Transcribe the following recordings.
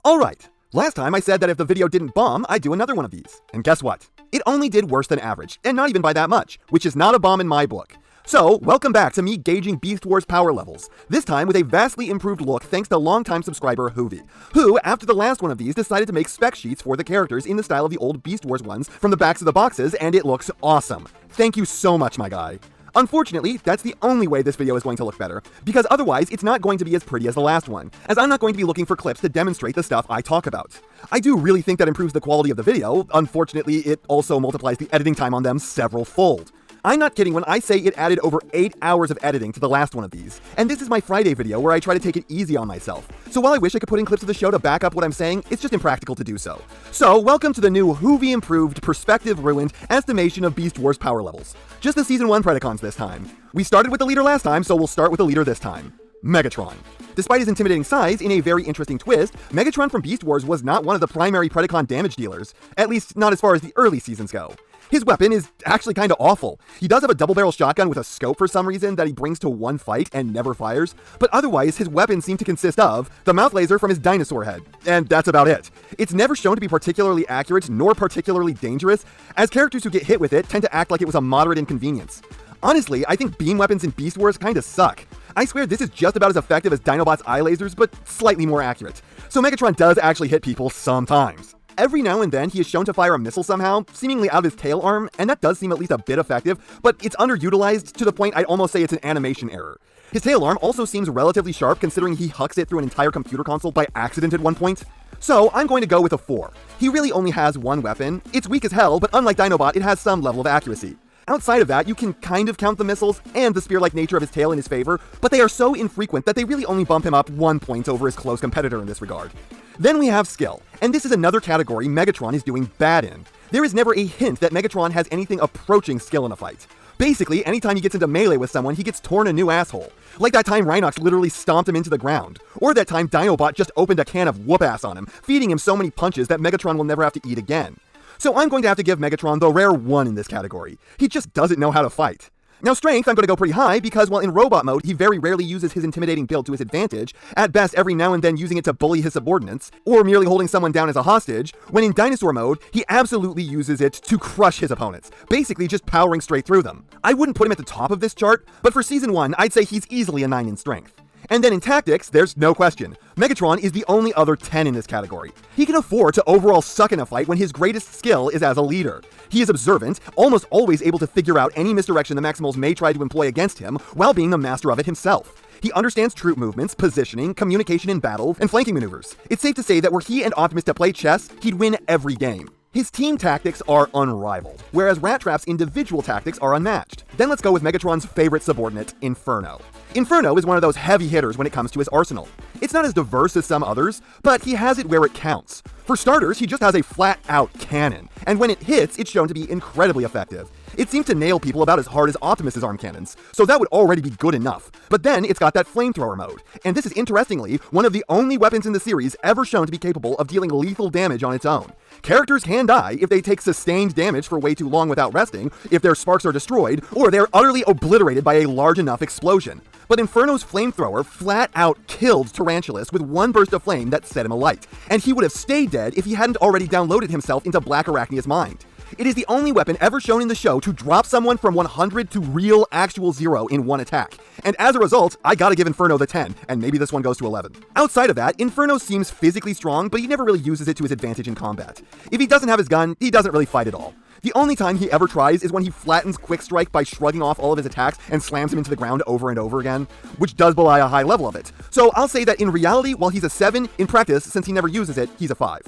Alright, last time I said that if the video didn't bomb, I'd do another one of these. And guess what? It only did worse than average, and not even by that much, which is not a bomb in my book. So, welcome back to me gauging Beast Wars power levels, this time with a vastly improved look thanks to longtime subscriber Hoovy, who, after the last one of these, decided to make spec sheets for the characters in the style of the old Beast Wars ones from the backs of the boxes, and it looks awesome. Thank you so much, my guy. Unfortunately, that's the only way this video is going to look better, because otherwise it's not going to be as pretty as the last one, as I'm not going to be looking for clips to demonstrate the stuff I talk about. I do really think that improves the quality of the video, unfortunately it also multiplies the editing time on them several-fold. I'm not kidding when I say it added over 8 hours of editing to the last one of these, and this is my Friday video where I try to take it easy on myself. So while I wish I could put in clips of the show to back up what I'm saying, it's just impractical to do so. So welcome to the new Hoovy improved, perspective ruined estimation of Beast Wars power levels. Just the Season 1 Predacons this time. We started with the leader last time, so we'll start with the leader this time. Megatron. Despite his intimidating size, in a very interesting twist, Megatron from Beast Wars was not one of the primary Predacon damage dealers, at least not as far as the early seasons go. His weapon is actually kinda awful. He does have a double-barrel shotgun with a scope for some reason that he brings to one fight and never fires, but otherwise his weapons seem to consist of the mouth laser from his dinosaur head, and that's about it. It's never shown to be particularly accurate nor particularly dangerous, as characters who get hit with it tend to act like it was a moderate inconvenience. Honestly, I think beam weapons in Beast Wars kinda suck. I swear this is just about as effective as Dinobot's eye lasers, but slightly more accurate. So Megatron does actually hit people sometimes. Every now and then, he is shown to fire a missile somehow, seemingly out of his tail arm, and that does seem at least a bit effective, but it's underutilized to the point I'd almost say it's an animation error. His tail arm also seems relatively sharp considering he hucks it through an entire computer console by accident at one point. So, I'm going to go with a 4. He really only has one weapon. It's weak as hell, but unlike Dinobot, it has some level of accuracy. Outside of that, you can kind of count the missiles and the spear-like nature of his tail in his favor, but they are so infrequent that they really only bump him up 1 point over his close competitor in this regard. Then we have skill, and this is another category Megatron is doing bad in. There is never a hint that Megatron has anything approaching skill in a fight. Basically, anytime he gets into melee with someone, he gets torn a new asshole. Like that time Rhinox literally stomped him into the ground. Or that time Dinobot just opened a can of whoop-ass on him, feeding him so many punches that Megatron will never have to eat again. So I'm going to have to give Megatron the rare 1 in this category. He just doesn't know how to fight. Now strength, I'm going to go pretty high because while in robot mode, he very rarely uses his intimidating build to his advantage, at best every now and then using it to bully his subordinates, or merely holding someone down as a hostage, when in dinosaur mode, he absolutely uses it to crush his opponents, basically just powering straight through them. I wouldn't put him at the top of this chart, but for Season 1, I'd say he's easily a 9 in strength. And then in tactics, there's no question. Megatron is the only other 10 in this category. He can afford to overall suck in a fight when his greatest skill is as a leader. He is observant, almost always able to figure out any misdirection the Maximals may try to employ against him, while being the master of it himself. He understands troop movements, positioning, communication in battle, and flanking maneuvers. It's safe to say that were he and Optimus to play chess, he'd win every game. His team tactics are unrivaled, whereas Rat Trap's individual tactics are unmatched. Then let's go with Megatron's favorite subordinate, Inferno. Inferno is one of those heavy hitters when it comes to his arsenal. It's not as diverse as some others, but he has it where it counts. For starters, he just has a flat-out cannon, and when it hits, it's shown to be incredibly effective. It seems to nail people about as hard as Optimus's arm cannons, so that would already be good enough. But then it's got that flamethrower mode, and this is interestingly one of the only weapons in the series ever shown to be capable of dealing lethal damage on its own. Characters can die if they take sustained damage for way too long without resting, if their sparks are destroyed, or they're utterly obliterated by a large enough explosion. But Inferno's flamethrower flat out killed Tarantulas with one burst of flame that set him alight, and he would have stayed dead if he hadn't already downloaded himself into Black Arachnia's mind. It is the only weapon ever shown in the show to drop someone from 100 to real actual 0 in one attack. And as a result, I gotta give Inferno the 10, and maybe this one goes to 11. Outside of that, Inferno seems physically strong, but he never really uses it to his advantage in combat. If he doesn't have his gun, he doesn't really fight at all. The only time he ever tries is when he flattens Quick Strike by shrugging off all of his attacks and slams him into the ground over and over again, which does belie a high level of it. So I'll say that in reality, while he's a 7, in practice, since he never uses it, he's a 5.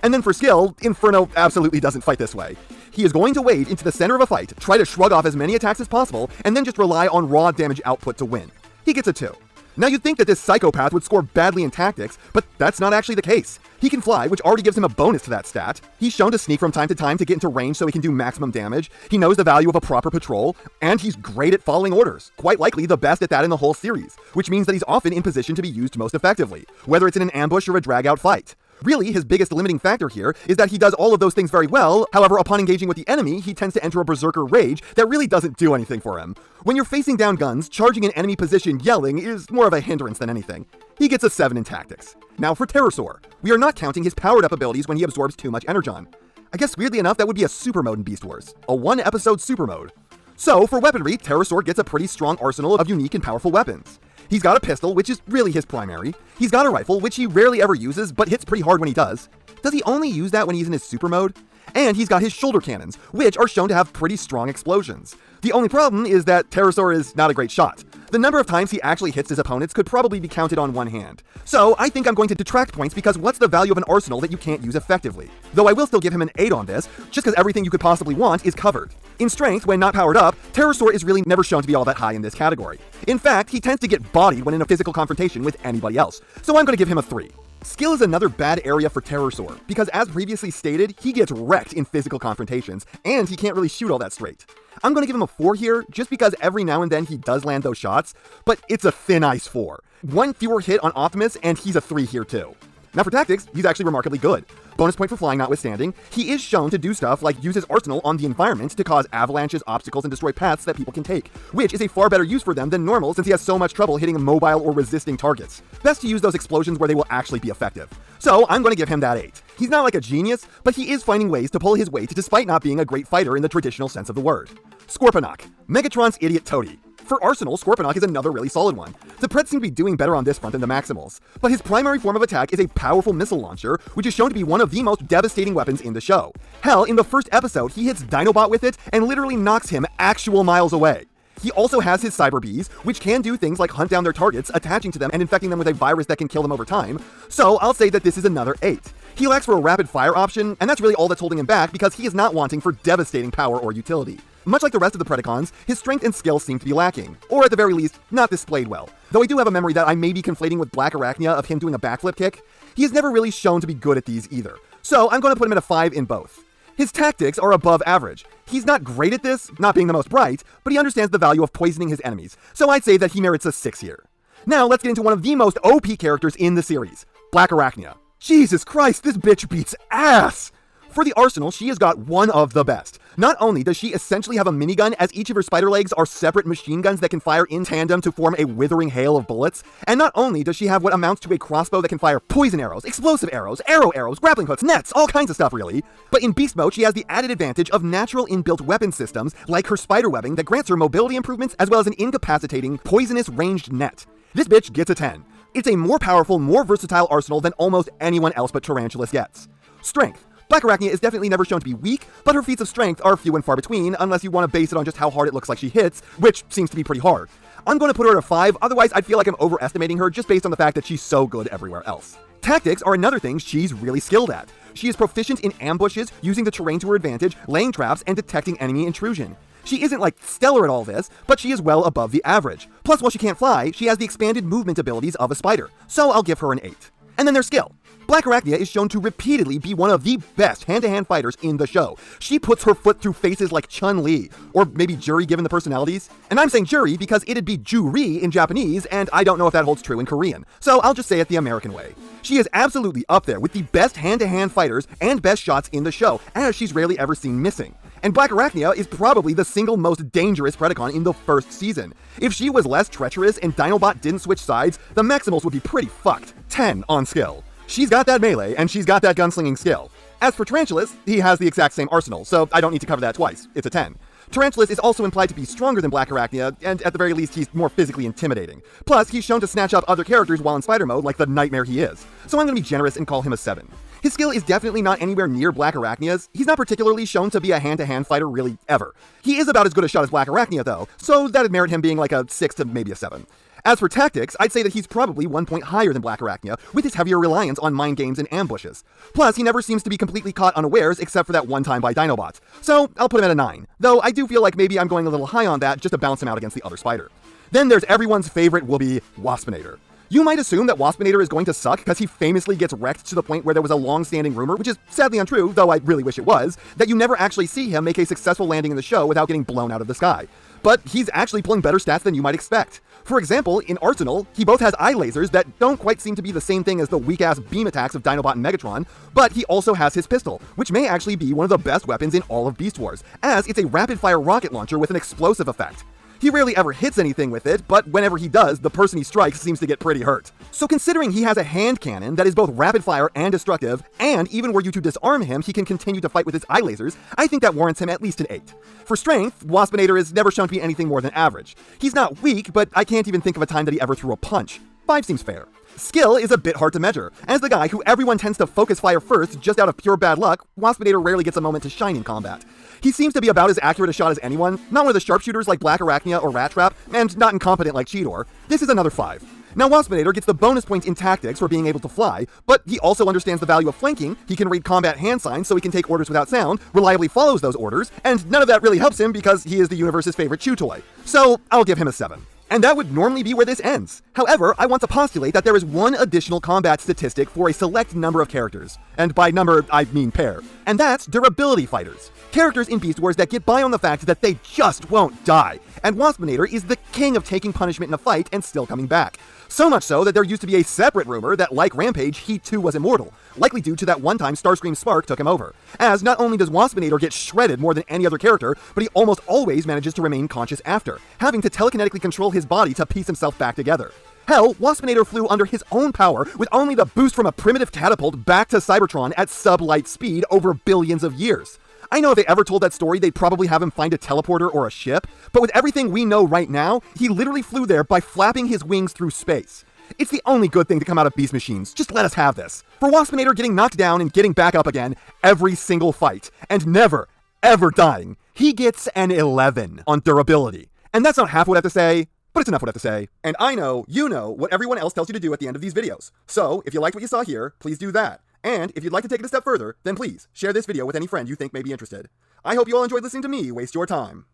And then for skill, Inferno absolutely doesn't fight this way. He is going to wade into the center of a fight, try to shrug off as many attacks as possible, and then just rely on raw damage output to win. He gets a 2. Now you'd think that this psychopath would score badly in tactics, but that's not actually the case. He can fly, which already gives him a bonus to that stat. He's shown to sneak from time to time to get into range so he can do maximum damage. He knows the value of a proper patrol, and he's great at following orders. Quite likely the best at that in the whole series, which means that he's often in position to be used most effectively, whether it's in an ambush or a drag-out fight. Really, his biggest limiting factor here is that he does all of those things very well, however, upon engaging with the enemy, he tends to enter a berserker rage that really doesn't do anything for him. When you're facing down guns, charging an enemy position yelling is more of a hindrance than anything. He gets a 7 in tactics. Now for Pterosaur. We are not counting his powered up abilities when he absorbs too much energon. I guess weirdly enough, that would be a super mode in Beast Wars. A 1-episode super mode. So for weaponry, Pterosaur gets a pretty strong arsenal of unique and powerful weapons. He's got a pistol, which is really his primary. He's got a rifle, which he rarely ever uses, but hits pretty hard when he does. Does he only use that when he's in his super mode? And he's got his shoulder cannons, which are shown to have pretty strong explosions. The only problem is that Pterosaur is not a great shot. The number of times he actually hits his opponents could probably be counted on one hand. So I think I'm going to detract points because what's the value of an arsenal that you can't use effectively? Though I will still give him an 8 on this, just because everything you could possibly want is covered. In strength, when not powered up, Pterosaur is really never shown to be all that high in this category. In fact, he tends to get bodied when in a physical confrontation with anybody else, so I'm going to give him a 3. Skill is another bad area for Pterosaur, because as previously stated, he gets wrecked in physical confrontations, and he can't really shoot all that straight. I'm going to give him a 4 here, just because every now and then he does land those shots, but it's a thin ice 4. 1 fewer hit on Optimus, and he's a 3 here too. Now for tactics, he's actually remarkably good. Bonus point for flying notwithstanding, he is shown to do stuff like use his arsenal on the environment to cause avalanches, obstacles, and destroy paths that people can take, which is a far better use for them than normal since he has so much trouble hitting mobile or resisting targets. Best to use those explosions where they will actually be effective. So I'm going to give him that 8. He's not like a genius, but he is finding ways to pull his weight despite not being a great fighter in the traditional sense of the word. Scorponok, Megatron's idiot toady. For Arsenal, Scorponok is another really solid one. The Preds seem to be doing better on this front than the Maximals, but his primary form of attack is a powerful missile launcher, which is shown to be one of the most devastating weapons in the show. Hell, in the first episode, he hits Dinobot with it and literally knocks him actual miles away. He also has his Cyber Bees, which can do things like hunt down their targets, attaching to them and infecting them with a virus that can kill them over time, so I'll say that this is another 8. He lacks for a rapid fire option, and that's really all that's holding him back because he is not wanting for devastating power or utility. Much like the rest of the Predacons, his strength and skill seem to be lacking, or at the very least, not displayed well. Though I do have a memory that I may be conflating with Black Arachnia of him doing a backflip kick. He is never really shown to be good at these either, so I'm going to put him at a 5 in both. His tactics are above average. He's not great at this, not being the most bright, but he understands the value of poisoning his enemies, so I'd say that he merits a 6 here. Now let's get into one of the most OP characters in the series, Black Arachnia. Jesus Christ, this bitch beats ass! For the arsenal, she has got one of the best. Not only does she essentially have a minigun, as each of her spider legs are separate machine guns that can fire in tandem to form a withering hail of bullets, and not only does she have what amounts to a crossbow that can fire poison arrows, explosive arrows, arrows, grappling hooks, nets, all kinds of stuff really, but in beast mode she has the added advantage of natural inbuilt weapon systems like her spider webbing that grants her mobility improvements as well as an incapacitating, poisonous ranged net. This bitch gets a 10. It's a more powerful, more versatile arsenal than almost anyone else but Tarantulas gets. Strength. Black Arachnia is definitely never shown to be weak, but her feats of strength are few and far between unless you want to base it on just how hard it looks like she hits, which seems to be pretty hard. I'm going to put her at a 5, otherwise I'd feel like I'm overestimating her just based on the fact that she's so good everywhere else. Tactics are another thing she's really skilled at. She is proficient in ambushes, using the terrain to her advantage, laying traps, and detecting enemy intrusion. She isn't like stellar at all this, but she is well above the average. Plus, while she can't fly, she has the expanded movement abilities of a spider, so I'll give her an 8. And then there's skill. Black Arachnia is shown to repeatedly be one of the best hand-to-hand fighters in the show. She puts her foot through faces like Chun-Li, or maybe Juri given the personalities. And I'm saying Juri because it'd be Juri in Japanese, and I don't know if that holds true in Korean, so I'll just say it the American way. She is absolutely up there with the best hand-to-hand fighters and best shots in the show, as she's rarely ever seen missing. And Black Arachnia is probably the single most dangerous Predacon in the first season. If she was less treacherous and Dinobot didn't switch sides, the Maximals would be pretty fucked. 10 on skill. She's got that melee, and she's got that gunslinging skill. As for Tarantulas, he has the exact same arsenal, so I don't need to cover that twice. It's a 10. Tarantulas is also implied to be stronger than Black Arachnia, and at the very least he's more physically intimidating. Plus, he's shown to snatch up other characters while in spider mode like the nightmare he is. So I'm gonna be generous and call him a 7. His skill is definitely not anywhere near Black Arachnia's. He's not particularly shown to be a hand-to-hand fighter really ever. He is about as good a shot as Black Arachnia though, so that'd merit him being like a 6 to maybe a 7. As for tactics, I'd say that he's probably 1 point higher than Black Arachnia, with his heavier reliance on mind games and ambushes. Plus, he never seems to be completely caught unawares except for that one time by Dinobot. So, I'll put him at a 9, though I do feel like maybe I'm going a little high on that just to bounce him out against the other spider. Then there's everyone's favorite Wooby, Waspinator. You might assume that Waspinator is going to suck because he famously gets wrecked to the point where there was a long-standing rumor, which is sadly untrue, though I really wish it was, that you never actually see him make a successful landing in the show without getting blown out of the sky. But he's actually pulling better stats than you might expect. For example, in Arsenal, he both has eye lasers that don't quite seem to be the same thing as the weak-ass beam attacks of Dinobot and Megatron, but he also has his pistol, which may actually be one of the best weapons in all of Beast Wars, as it's a rapid-fire rocket launcher with an explosive effect. He rarely ever hits anything with it, but whenever he does, the person he strikes seems to get pretty hurt. So considering he has a hand cannon that is both rapid fire and destructive, and even were you to disarm him, he can continue to fight with his eye lasers, I think that warrants him at least an 8. For strength, Waspinator is never shown to be anything more than average. He's not weak, but I can't even think of a time that he ever threw a punch. 5 seems fair. Skill is a bit hard to measure. As the guy who everyone tends to focus fire first just out of pure bad luck, Waspinator rarely gets a moment to shine in combat. He seems to be about as accurate a shot as anyone, not one of the sharpshooters like Black Arachnia or Rat Trap, and not incompetent like Cheetor. This is another 5. Now Waspinator gets the bonus point in tactics for being able to fly, but he also understands the value of flanking, he can read combat hand signs so he can take orders without sound, reliably follows those orders, and none of that really helps him because he is the universe's favorite chew toy. So I'll give him a 7. And that would normally be where this ends. However, I want to postulate that there is one additional combat statistic for a select number of characters. And by number, I mean pair. And that's durability fighters. Characters in Beast Wars that get by on the fact that they just won't die. And Waspinator is the king of taking punishment in a fight and still coming back. So much so that there used to be a separate rumor that, like Rampage, he too was immortal, likely due to that one time Starscream's spark took him over. As not only does Waspinator get shredded more than any other character, but he almost always manages to remain conscious after, having to telekinetically control his body to piece himself back together. Hell, Waspinator flew under his own power with only the boost from a primitive catapult back to Cybertron at sub-light speed over billions of years. I know if they ever told that story, they'd probably have him find a teleporter or a ship, but with everything we know right now, he literally flew there by flapping his wings through space. It's the only good thing to come out of Beast Machines, just let us have this. For Waspinator getting knocked down and getting back up again every single fight, and never, ever dying, he gets an 11 on durability. And that's not half what I have to say, but it's enough what I have to say. And I know, you know, what everyone else tells you to do at the end of these videos. So, if you liked what you saw here, please do that. And if you'd like to take it a step further, then please share this video with any friend you think may be interested. I hope you all enjoyed listening to me waste your time.